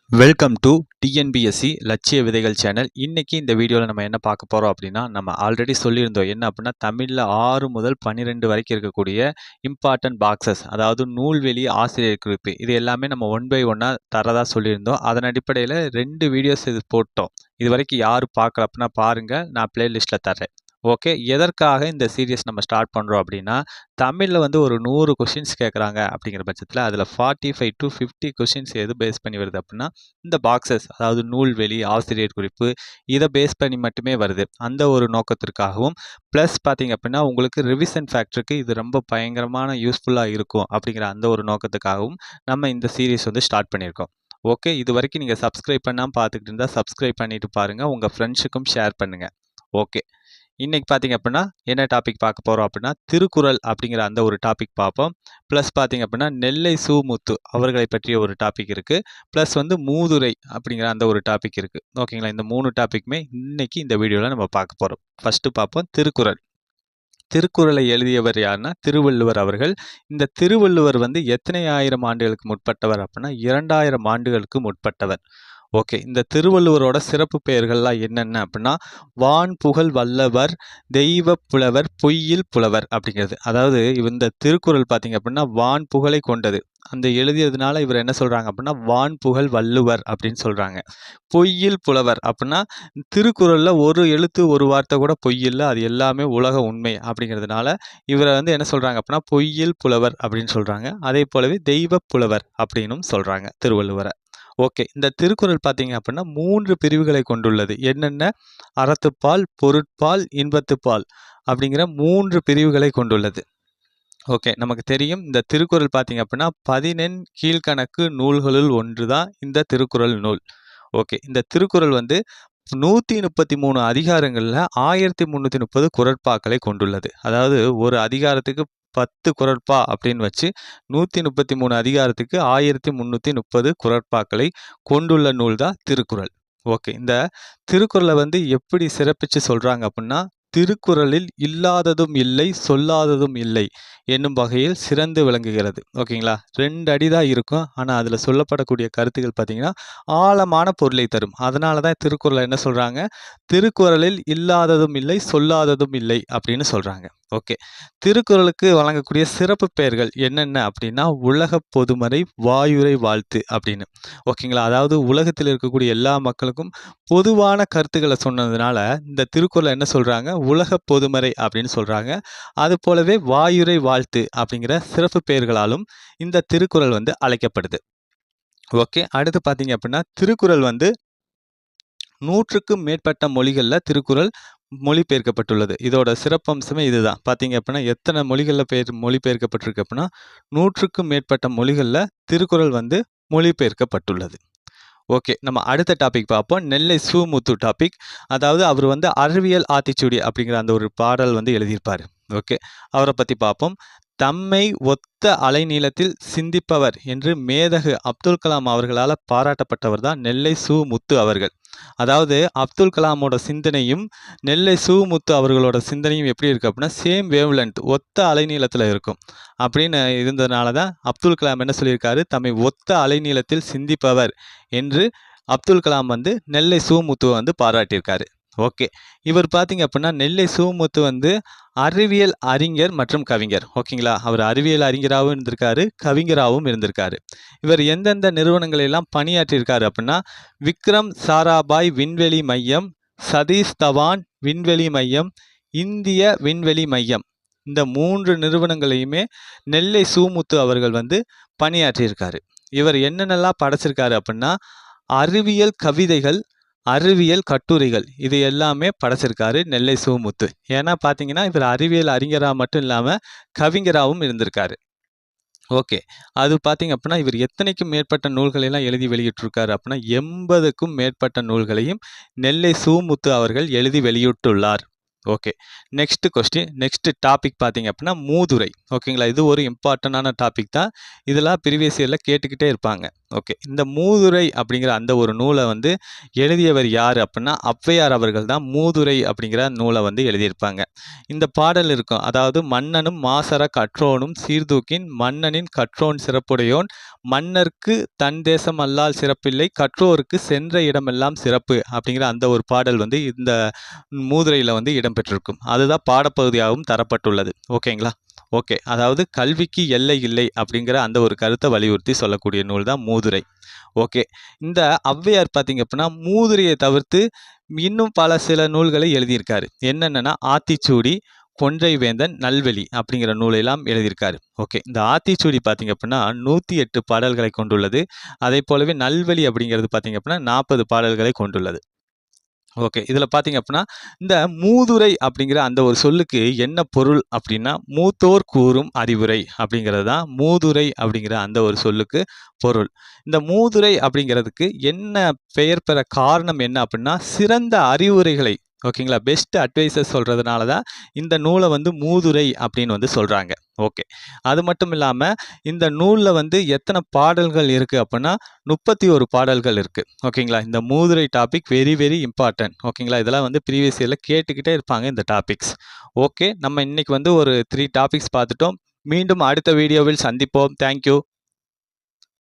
Welcome to TNPSC லட்சிய விதைகள் channel. இன்னைக்கு இந்த வீடியோவில் நம்ம என்ன பார்க்க போகிறோம் அப்படின்னா, நம்ம ஆல்ரெடி சொல்லியிருந்தோம். என்ன அப்படின்னா, தமிழில் 6 முதல் 12 வரைக்கும் இருக்கக்கூடிய இம்பார்ட்டன்ட் பாக்ஸஸ், அதாவது நூல்வெளி, ஆசிரியர் குறிப்பு, இது எல்லாமே நம்ம ஒன் பை ஒன்னாக தரதா சொல்லியிருந்தோம். அதன் அடிப்படையில் 2 வீடியோஸ் இது போட்டோம். இது வரைக்கும் யாரும் பார்க்கல அப்படின்னா பாருங்கள், நான் பிளேலிஸ்ட்டில் தர்றேன். ஓகே, எதற்காக இந்த சீரியஸ் நம்ம ஸ்டார்ட் பண்ணுறோம் அப்படின்னா, தமிழில் வந்து ஒரு 100 கொஷின்ஸ் கேட்குறாங்க அப்படிங்கிற பட்சத்தில் அதில் 45 to 50 கொஷின்ஸ் எது பேஸ் பண்ணி வருது அப்படின்னா, இந்த பாக்ஸஸ், அதாவது நூல்வெளி, ஆசிரியர் குறிப்பு, இதை பேஸ் பண்ணி மட்டுமே வருது. அந்த ஒரு நோக்கத்திற்காகவும் ப்ளஸ் பார்த்தீங்க அப்படின்னா, உங்களுக்கு ரிவிஷன் ஃபேக்டருக்கு இது ரொம்ப பயங்கரமான யூஸ்ஃபுல்லாக இருக்கும் அப்படிங்கிற அந்த ஒரு நோக்கத்துக்காகவும் நம்ம இந்த சீரீஸ் வந்து ஸ்டார்ட் பண்ணியிருக்கோம். ஓகே, இது வரைக்கும் நீங்கள் சப்ஸ்கிரைப் பண்ணாமல் பார்த்துக்கிட்டு இருந்தால் சப்ஸ்கிரைப் பண்ணிட்டு பாருங்கள், உங்கள் ஃப்ரெண்ட்ஸுக்கும் ஷேர் பண்ணுங்கள். ஓகே, இன்னைக்கு பார்த்தீங்க அப்படின்னா என்ன டாபிக் பார்க்க போகிறோம் அப்படின்னா, திருக்குறள் அப்படிங்கிற அந்த ஒரு டாபிக் பார்ப்போம். ப்ளஸ் பார்த்தீங்க அப்படின்னா நெல்லை சு.மு.து அவர்களை பற்றிய ஒரு டாபிக் இருக்குது. ப்ளஸ் வந்து மூதுரை அப்படிங்கிற அந்த ஒரு டாபிக் இருக்குது. ஓகேங்களா, இந்த 3 டாப்பிக்குமே இன்னைக்கு இந்த வீடியோவில் நம்ம பார்க்க போகிறோம். ஃபஸ்ட்டு பார்ப்போம் திருக்குறள். திருக்குறளை எழுதியவர் யாருன்னா திருவள்ளுவர் அவர்கள். இந்த திருவள்ளுவர் வந்து எத்தனை ஆயிரம் ஆண்டுகளுக்கு முற்பட்டவர் அப்படின்னா 2000 ஆண்டுகளுக்கு முற்பட்டவர். ஓகே, இந்த திருவள்ளுவரோட சிறப்பு பெயர்கள்லாம் என்னென்ன அப்படின்னா, வான் புகழ் வல்லவர், தெய்வ புலவர், பொய்யில் புலவர் அப்படிங்கிறது. அதாவது இந்த திருக்குறள் பார்த்தீங்க அப்படின்னா வான் புகழை கொண்டது. அந்த எழுதியதுனால இவர் என்ன சொல்கிறாங்க அப்படின்னா வான் புகழ் வள்ளுவர் அப்படின்னு சொல்கிறாங்க. பொய்யில் புலவர் அப்படின்னா திருக்குறளில் ஒரு எழுத்து ஒரு வார்த்தை கூட பொய்யில்லை, அது எல்லாமே உலக உண்மை அப்படிங்கிறதுனால இவரை வந்து என்ன சொல்கிறாங்க அப்படின்னா பொய்யில் புலவர் அப்படின்னு சொல்கிறாங்க. அதே போலவே தெய்வ புலவர் அப்படின்னும் சொல்கிறாங்க திருவள்ளுவரை. ஓகே, இந்த திருக்குறள் பார்த்தீங்க அப்படின்னா 3 பிரிவுகளை கொண்டுள்ளது. என்னென்ன? அறத்துப்பால், பொருட்பால், இன்பத்துப்பால் அப்படிங்கிற 3 பிரிவுகளை கொண்டுள்ளது. ஓகே, நமக்கு தெரியும் இந்த திருக்குறள் பார்த்தீங்க அப்படின்னா 14 கீழ்கணக்கு நூல்களுள் ஒன்று தான் இந்த திருக்குறள் நூல். ஓகே, இந்த திருக்குறள் வந்து 133 அதிகாரங்களில் 1330 குறட்பாக்களை கொண்டுள்ளது. அதாவது ஒரு அதிகாரத்துக்கு 10 குறட்பா அப்படின்னு வச்சு 133 அதிகாரத்துக்கு 1330 குறட்பாக்களை கொண்டுள்ள நூல் தான் திருக்குறள். ஓகே, இந்த திருக்குறளை வந்து எப்படி சிறப்பித்து சொல்கிறாங்க அப்படின்னா, திருக்குறளில் இல்லாததும் இல்லை, சொல்லாததும் இல்லை என்னும் வகையில் சிறந்து விளங்குகிறது. ஓகேங்களா, 2 அடி தான் இருக்கும், ஆனால் அதில் சொல்லப்படக்கூடிய கருத்துக்கள் பார்த்தீங்கன்னா ஆழமான பொருளை தரும். அதனால தான் திருக்குறளை என்ன சொல்கிறாங்க, திருக்குறளில் இல்லாததும் இல்லை, சொல்லாததும் இல்லை அப்படின்னு சொல்கிறாங்க. ஓகே, திருக்குறளுக்கு வழங்கக்கூடிய சிறப்பு பெயர்கள் என்னென்ன அப்படின்னா, உலக பொதுமறை, வாயுரை வாழ்த்து அப்படின்னு. ஓகேங்களா, அதாவது உலகத்தில் இருக்கக்கூடிய எல்லா மக்களுக்கும் பொதுவான கருத்துக்களை சொன்னதுனால இந்த திருக்குறளை என்ன சொல்கிறாங்க, உலக பொதுமறை அப்படின்னு சொல்கிறாங்க. அது போலவே வாயுரை வாழ்த்து அப்படிங்கிற சிறப்பு பெயர்களாலும் இந்த திருக்குறள் வந்து அழைக்கப்படுது. ஓகே, அடுத்து பார்த்தீங்க அப்படின்னா திருக்குறள் வந்து 100க்கும் மேற்பட்ட மொழிகளில் திருக்குறள் மொழிபெயர்க்கப்பட்டுள்ளது. இதோட சிறப்பம்சமே இதுதான். பார்த்தீங்க அப்படின்னா எத்தனை மொழிகளில் மொழிபெயர்க்கப்பட்டிருக்கு அப்படின்னா 100க்கும் மேற்பட்ட மொழிகளில் திருக்குறள் வந்து மொழிபெயர்க்கப்பட்டுள்ளது. ஓகே, நம்ம அடுத்த டாபிக் பார்ப்போம். நெல்லை சு.மு.து டாபிக். அதாவது அவர் வந்து அறிவியல் ஆத்திச்சூடி அப்படிங்கிற அந்த ஒரு பாடல் வந்து எழுதியிருப்பார். ஓகே, அவரை பற்றி பார்ப்போம். தம்மை ஒத்த அலைநீளத்தில் சிந்திப்பவர் என்று மேதகு அப்துல் கலாம் அவர்களால் பாராட்டப்பட்டவர் தான் நெல்லை சு.மு.து அவர்கள். அதாவது அப்துல் கலாமோட சிந்தனையும் நெல்லை சு.மு.து அவர்களோட சிந்தனையும் எப்படி இருக்குது அப்படின்னா சேம் வேவ்லென்த், ஒத்த அலைநீளத்தில் இருக்கும். அப்படின்னு இருந்ததுனால தான் அப்துல் கலாம் என்ன சொல்லியிருக்காரு, தம்மை ஒத்த அலைநீளத்தில் சிந்திப்பவர் என்று அப்துல் கலாம் வந்து நெல்லை சு.மு.து வந்து பாராட்டியிருக்காரு. ஓகே, இவர் பார்த்தீங்க அப்படின்னா நெல்லை சு.மு.து வந்து அறிவியல் அறிஞர் மற்றும் கவிஞர். ஓகேங்களா, அவர் அறிவியல் அறிஞராகவும் இருந்திருக்காரு, கவிஞராகவும் இருந்திருக்காரு. இவர் எந்தெந்த நிறுவனங்களெல்லாம் பணியாற்றியிருக்காரு அப்படின்னா, விக்ரம் சாராபாய் விண்வெளி மையம், சதீஷ் தவான் விண்வெளி மையம், இந்திய விண்வெளி மையம், இந்த 3 நிறுவனங்களையுமே நெல்லை சு.மு.து அவர்கள் வந்து பணியாற்றியிருக்காரு. இவர் என்னென்னலாம் படைச்சிருக்காரு அப்படின்னா, அறிவியல் கவிதைகள், அறிவியல் கட்டுரைகள், இது எல்லாமே படைச்சிருக்காரு நெல்லை சு.மு.து. ஏன்னா பார்த்தீங்கன்னா இவர் அறிவியல் அறிஞராக மட்டும் இல்லாமல் கவிஞராகவும் இருந்திருக்காரு. ஓகே, அது பார்த்தீங்க அப்படின்னா இவர் எத்தனைக்கும் மேற்பட்ட நூல்களெல்லாம் எழுதி வெளியிட்டிருக்காரு அப்படின்னா 80க்கும் மேற்பட்ட நூல்களையும் நெல்லை சு.மு.து அவர்கள் எழுதி வெளியிட்டுள்ளார். ஓகே, நெக்ஸ்ட் டாபிக் பார்த்தீங்க அப்படின்னா மூதுரை. ஓகேங்களா, இது ஒரு இம்பார்ட்டண்டான டாபிக் தான். இதெல்லாம் ப்ரீவியஸ் இயரில் கேட்டுக்கிட்டே இருப்பாங்க. ஓகே, இந்த மூதுரை அப்படிங்கிற அந்த ஒரு நூலை வந்து எழுதியவர் யார் அப்படின்னா ஔவையார் அவர்கள் தான் மூதுரை அப்படிங்கிற நூலை வந்து எழுதியிருப்பாங்க. இந்த பாடல் இருக்கும், அதாவது மன்னனும் மாசற கற்றோனும் சீர்தூக்கின் மன்னனின் கற்றோன் சிறப்புடையோன் மன்னர்க்கு தன் தேசம் அல்லால் சிறப்பில்லை, கற்றோருக்கு சென்ற இடமெல்லாம் சிறப்பு அப்படிங்கிற அந்த ஒரு பாடல் வந்து இந்த மூதுரையில் வந்து இடம்பெற்றிருக்கும். அதுதான் பாடப்பகுதியாகவும் தரப்பட்டுள்ளது. ஓகேங்களா? ஓகே. அதாவது கல்விக்கு எல்லை இல்லை அப்படிங்கிற அந்த ஒரு கருத்தை வலியுறுத்தி சொல்லக்கூடிய நூல் தான் மூதுரை. ஓகே. இந்த ஔவையார் பார்த்தீங்க அப்படின்னா மூதுரையை தவிர்த்து இன்னும் சில நூல்களை எழுதியிருக்காரு. என்னென்னா ஆத்திச்சூடி, கொன்றை வேந்தன், நல்வெளி அப்படிங்கிற நூலெல்லாம் எழுதியிருக்காரு. ஓகே. இந்த ஆத்திச்சூடி பார்த்தீங்க அப்படின்னா 108 பாடல்களை கொண்டுள்ளது. அதே போலவே நல்வெளி அப்படிங்கிறது பார்த்தீங்க அப்படின்னா 40 பாடல்களை கொண்டுள்ளது. ஓகே. இதில் பார்த்தீங்க அப்படின்னா இந்த மூதுரை அப்படிங்கிற அந்த ஒரு சொல்லுக்கு என்ன பொருள் அப்படின்னா மூத்தோர் கூறும் அறிவுரை அப்படிங்கிறது தான் மூதுரை அப்படிங்கிற அந்த ஒரு சொல்லுக்கு பொருள். இந்த மூதுரை அப்படிங்கிறதுக்கு என்ன பெயர் பெற காரணம் என்ன அப்படின்னா சிறந்த அறிவுரைகளை, ஓகேங்களா, பெஸ்ட் அட்வைசஸ் சொல்கிறதுனால தான் இந்த நூலை வந்து மூதுரை அப்படின்னு வந்து சொல்கிறாங்க. ஓகே. அது மட்டும் இல்லாமல் இந்த நூலில் வந்து எத்தனை பாடல்கள் இருக்குது அப்படின்னா 31 பாடல்கள் இருக்குது. ஓகேங்களா. இந்த மூதுரை டாபிக் வெரி வெரி இம்பார்ட்டன்ட். ஓகேங்களா. இதெல்லாம் வந்து ப்ரீவியஸ் இயரில் கேட்டுக்கிட்டே இருப்பாங்க இந்த டாபிக்ஸ். ஓகே. நம்ம இன்னைக்கு வந்து ஒரு 3 டாபிக்ஸ் பார்த்துட்டோம். மீண்டும் அடுத்த வீடியோவில் சந்திப்போம். தேங்க்யூ.